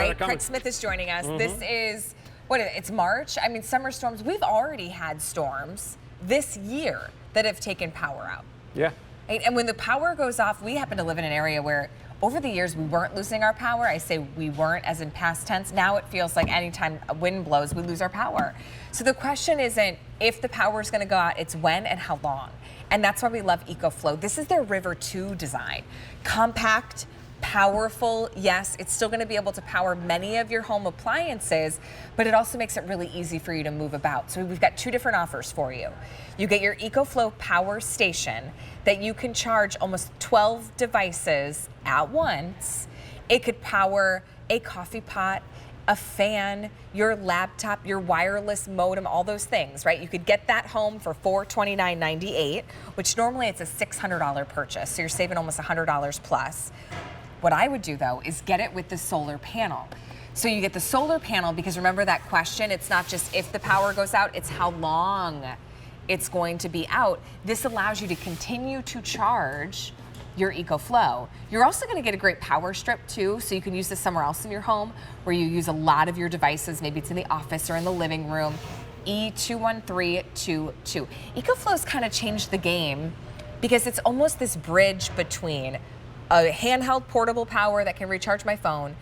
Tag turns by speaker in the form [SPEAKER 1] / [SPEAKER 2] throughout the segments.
[SPEAKER 1] right? Craig Smith is joining us. This is, it's March. I mean, summer storms. We've already had storms this year that have taken power out.
[SPEAKER 2] Yeah.
[SPEAKER 1] Right? And when the power goes off, we happen to live in an area where over the years we weren't losing our power. I say we weren't as in past tense. Now it feels like anytime a wind blows, we lose our power. So the question isn't if the power is going to go out, it's when and how long. And that's why we love EcoFlow. This is their River 2 design. Compact, powerful, yes, it's still going to be able to power many of your home appliances, but it also makes it really easy for you to move about. So we've got two different offers for you. You get your EcoFlow Power Station that you can charge almost 12 devices at once. It could power a coffee pot, a fan, your laptop, your wireless modem, all those things, right? You could get that home for $429.98, which normally it's a $600 purchase, so you're saving almost $100 plus. What I would do though is get it with the solar panel. So you get the solar panel because remember that question, it's not just if the power goes out, it's how long it's going to be out. This allows you to continue to charge your EcoFlow. You're also going to get a great power strip too, so you can use this somewhere else in your home where you use a lot of your devices, maybe it's in the office or in the living room. E21322. EcoFlow's kind of changed the game because it's almost this bridge between a handheld portable power that can recharge my phone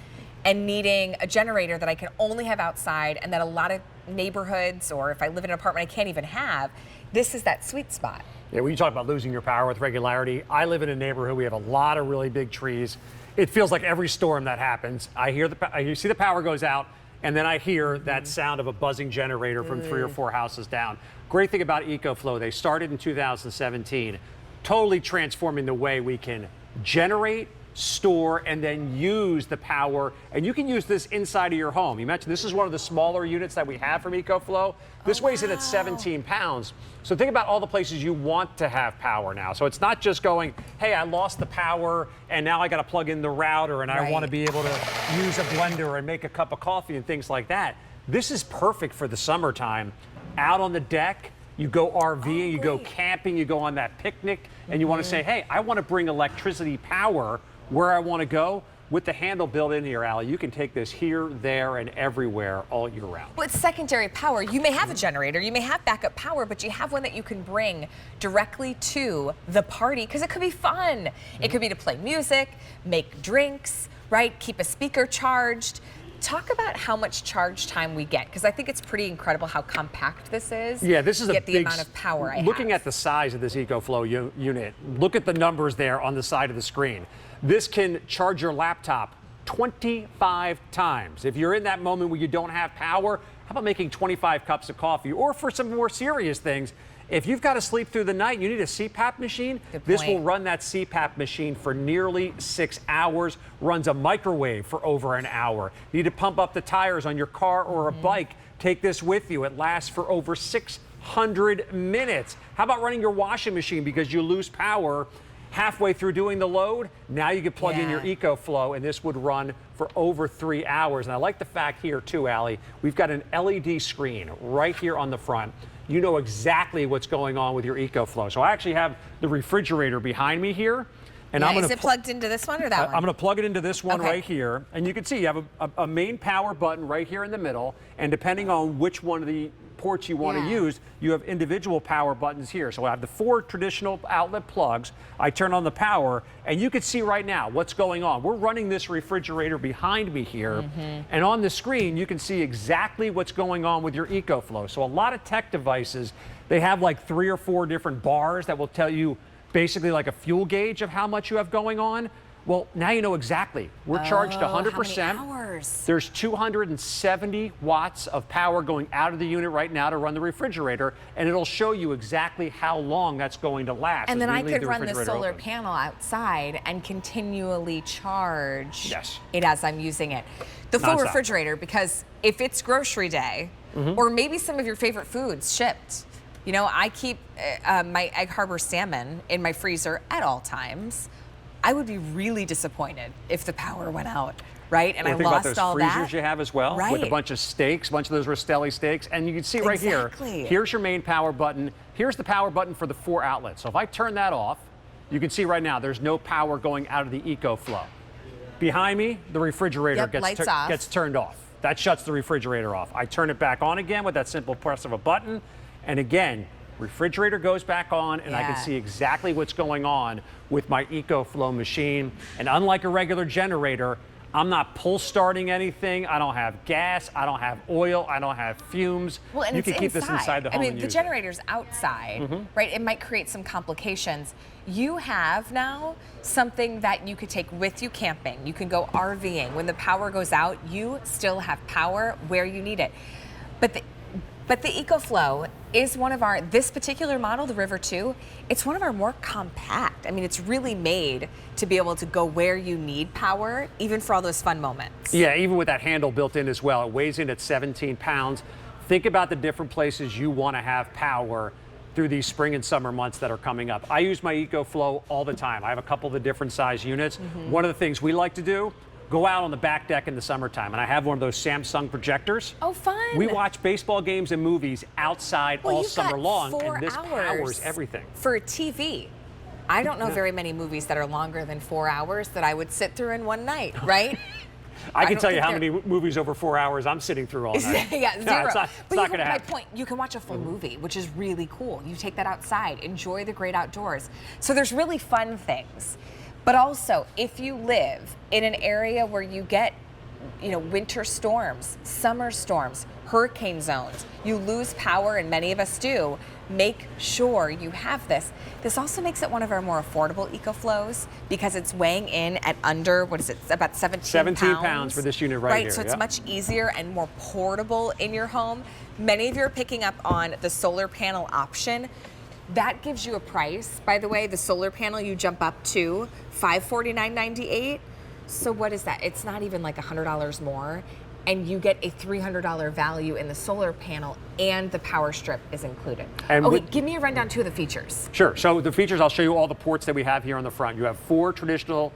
[SPEAKER 1] and needing a generator that I can only have outside and that a lot of neighborhoods or if I live in an apartment I can't even have. This is that sweet spot.
[SPEAKER 2] Yeah, when you talk about losing your power with regularity, I live in a neighborhood, we have a lot of really big trees. It feels like every storm that happens, you see the power goes out, and then I hear that sound of a buzzing generator from 3 or 4 houses down. Great thing about EcoFlow, they started in 2017, totally transforming the way we can generate, store, and then use the power. And you can use this inside of your home. You mentioned this is one of the smaller units that we have from EcoFlow. This weighs in at 17 pounds. So think about all the places you want to have power now. So it's not just going, hey, I lost the power and now I got to plug in the router and I want to be able to use a blender and make a cup of coffee and things like that. This is perfect for the summertime. Out on the deck, you go RVing, you go camping, you go on that picnic, and you want to say, hey, I want to bring electricity power where I want to go. With the handle built in here, Allie, you can take this here, there, and everywhere all year round.
[SPEAKER 1] Well, it's secondary power. You may have a generator, you may have backup power, but you have one that you can bring directly to the party because it could be fun. It could be to play music, make drinks, right? Keep a speaker charged. Talk about how much charge time we get, because I think it's pretty incredible how compact this is.
[SPEAKER 2] Yeah, this is
[SPEAKER 1] a big the amount of power I
[SPEAKER 2] Looking
[SPEAKER 1] have.
[SPEAKER 2] at the size of this EcoFlow unit, look at the numbers there on the side of the screen. This can charge your laptop 25 times. If you're in that moment where you don't have power, how about making 25 cups of coffee? Or for some more serious things, if you've got to sleep through the night, you need a CPAP machine, this will run that CPAP machine for nearly 6 hours, runs a microwave for over an hour. You need to pump up the tires on your car or a bike, take this with you. It lasts for over 600 minutes. How about running your washing machine because you lose power halfway through doing the load? Now you can plug in your EcoFlow and this would run for over 3 hours. And I like the fact here too, Allie, we've got an LED screen right here on the front. You know exactly what's going on with your EcoFlow. So I actually have the refrigerator behind me here. And I'm
[SPEAKER 1] is it plugged into this one or that one?
[SPEAKER 2] I'm going to plug it into this one right here. And you can see you have a main power button right here in the middle. And depending on which one of the ports you want to use, you have individual power buttons here. So I have the 4 traditional outlet plugs. I turn on the power and you can see right now what's going on. We're running this refrigerator behind me here and on the screen you can see exactly what's going on with your EcoFlow. So a lot of tech devices, they have like 3 or 4 different bars that will tell you basically like a fuel gauge of how much you have going on. Well, now you know exactly. We're charged 100%.
[SPEAKER 1] How many hours?
[SPEAKER 2] There's 270 watts of power going out of the unit right now to run the refrigerator, and it'll show you exactly how long that's going to last.
[SPEAKER 1] And then I could run the solar panel outside and continually charge it as I'm using it. The full refrigerator, because if it's grocery day, or maybe some of your favorite foods shipped, you know, I keep my Egg Harbor salmon in my freezer at all times. I would be really disappointed if the power went out, right? And I lost all that.
[SPEAKER 2] Think about those freezers you have as well, with a bunch of steaks, a bunch of those Rastelli steaks, and you can see right here, here's your main power button. Here's the power button for the 4 outlets. So if I turn that off, you can see right now there's no power going out of the EcoFlow. Behind me, the refrigerator
[SPEAKER 1] Yep, lights off.
[SPEAKER 2] gets turned off. That shuts the refrigerator off. I turn it back on again with that simple press of a button. And again, refrigerator goes back on, and I can see exactly what's going on with my EcoFlow machine. And unlike a regular generator, I'm not pull starting anything. I don't have gas. I don't have oil. I don't have fumes.
[SPEAKER 1] Well, and
[SPEAKER 2] you
[SPEAKER 1] it's
[SPEAKER 2] can keep this inside the home.
[SPEAKER 1] I mean,
[SPEAKER 2] and
[SPEAKER 1] the
[SPEAKER 2] use
[SPEAKER 1] generator's outside, right? It might create some complications. You have now something that you could take with you camping. You can go RVing. When the power goes out, you still have power where you need it. But the EcoFlow is one of our, this particular model, the River 2, it's one of our more compact. I mean, it's really made to be able to go where you need power, even for all those fun moments.
[SPEAKER 2] Yeah, even with that handle built in as well. It weighs in at 17 pounds. Think about the different places you want to have power through these spring and summer months that are coming up. I use my EcoFlow all the time. I have a couple of the different size units. One of the things we like to do, go out on the back deck in the summertime, and I have one of those Samsung projectors.
[SPEAKER 1] Oh, fun.
[SPEAKER 2] We watch baseball games and movies outside all summer long, and this powers everything.
[SPEAKER 1] For a TV. I don't know very many movies that are longer than 4 hours that I would sit through in one night, right?
[SPEAKER 2] I can tell you how many movies over 4 hours I'm sitting through all night.
[SPEAKER 1] Yeah, zero.
[SPEAKER 2] No, it's not going to happen.
[SPEAKER 1] My point, you can watch a full movie, which is really cool. You take that outside, enjoy the great outdoors. So there's really fun things. But also, if you live in an area where you get, winter storms, summer storms, hurricane zones, you lose power, and many of us do, make sure you have this. This also makes it one of our more affordable EcoFlows because it's weighing in at under, what is it, about 17
[SPEAKER 2] pounds for this unit right here.
[SPEAKER 1] So it's much easier and more portable in your home. Many of you are picking up on the solar panel option. That gives you a price, by the way, the solar panel you jump up to $549.98. So what is that? It's not even like $100 more, and you get a $300 value in the solar panel, and the power strip is included. And give me a rundown too of the features.
[SPEAKER 2] Sure. So the features, I'll show you all the ports that we have here on the front. You have 4 traditional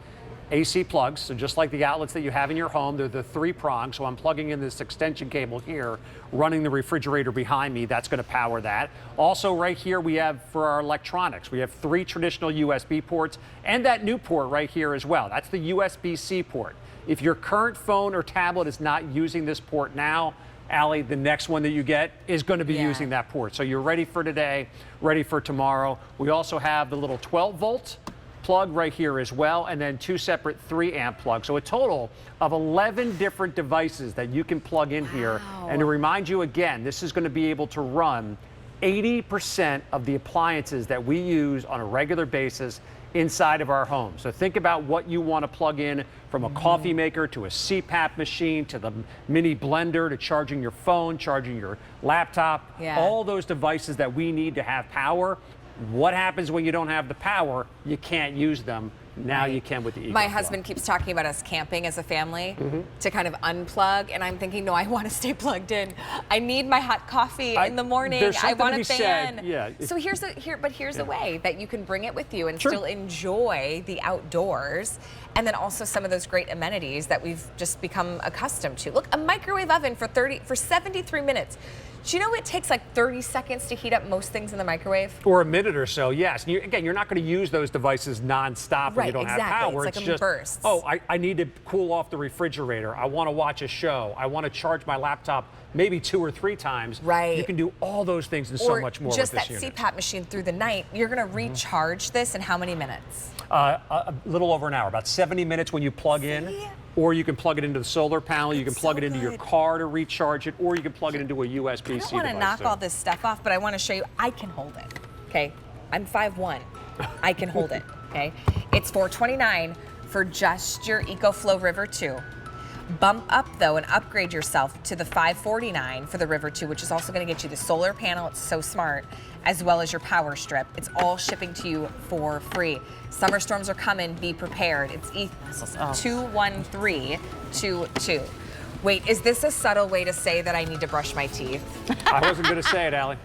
[SPEAKER 2] AC plugs, so just like the outlets that you have in your home, they're the 3-prong. So I'm plugging in this extension cable here, running the refrigerator behind me. That's going to power that. Also right here we have for our electronics, we have 3 traditional USB ports and that new port right here as well. That's the USB-C port. If your current phone or tablet is not using this port now, Allie, the next one that you get is going to be using that port. So you're ready for today, ready for tomorrow. We also have the little 12-volt plug right here as well, and then 2 separate 3-amp plugs. So a total of 11 different devices that you can plug in here. And to remind you again, this is going to be able to run 80% of the appliances that we use on a regular basis inside of our home. So think about what you want to plug in, from a coffee maker to a CPAP machine to the mini blender to charging your phone, charging your laptop, all those devices that we need to have power. What happens when you don't have the power? You can't use them. Now you can with the EcoFlow.
[SPEAKER 1] My husband keeps talking about us camping as a family to kind of unplug, and I'm thinking, no, I want to stay plugged in. I need my hot coffee in the morning. I want a fan. So here's a way that you can bring it with you and still enjoy the outdoors, and then also some of those great amenities that we've just become accustomed to. Look, a microwave oven for 73 minutes. Do you know it takes like 30 seconds to heat up most things in the microwave?
[SPEAKER 2] Or a minute or so, yes. And again, you're not going to use those devices nonstop when you don't have power.
[SPEAKER 1] It's like a burst.
[SPEAKER 2] Oh, I need to cool off the refrigerator. I want to watch a show. I want to charge my laptop maybe 2 or 3 times.
[SPEAKER 1] Right.
[SPEAKER 2] You can do all those things and so much more with this unit.
[SPEAKER 1] Or just that CPAP machine through the night. You're going to recharge this in how many minutes?
[SPEAKER 2] A little over an hour, about 70 minutes when you plug in. Or you can plug it into the solar panel. You can plug it into your car to recharge it, or you can plug it into a USB-C device.
[SPEAKER 1] I don't want to knock all this stuff off, but I want to show you I can hold it. Okay, I'm 5'1". I can hold it. Okay, it's $429 for just your EcoFlow River 2. Bump up though and upgrade yourself to the $549 for the River 2, which is also going to get you the solar panel. It's so smart, as well as your power strip. It's all shipping to you for free. Summer storms are coming. Be prepared. It's 21322. Wait, is this a subtle way to say that I need to brush my teeth?
[SPEAKER 2] I wasn't going to say it, Allie.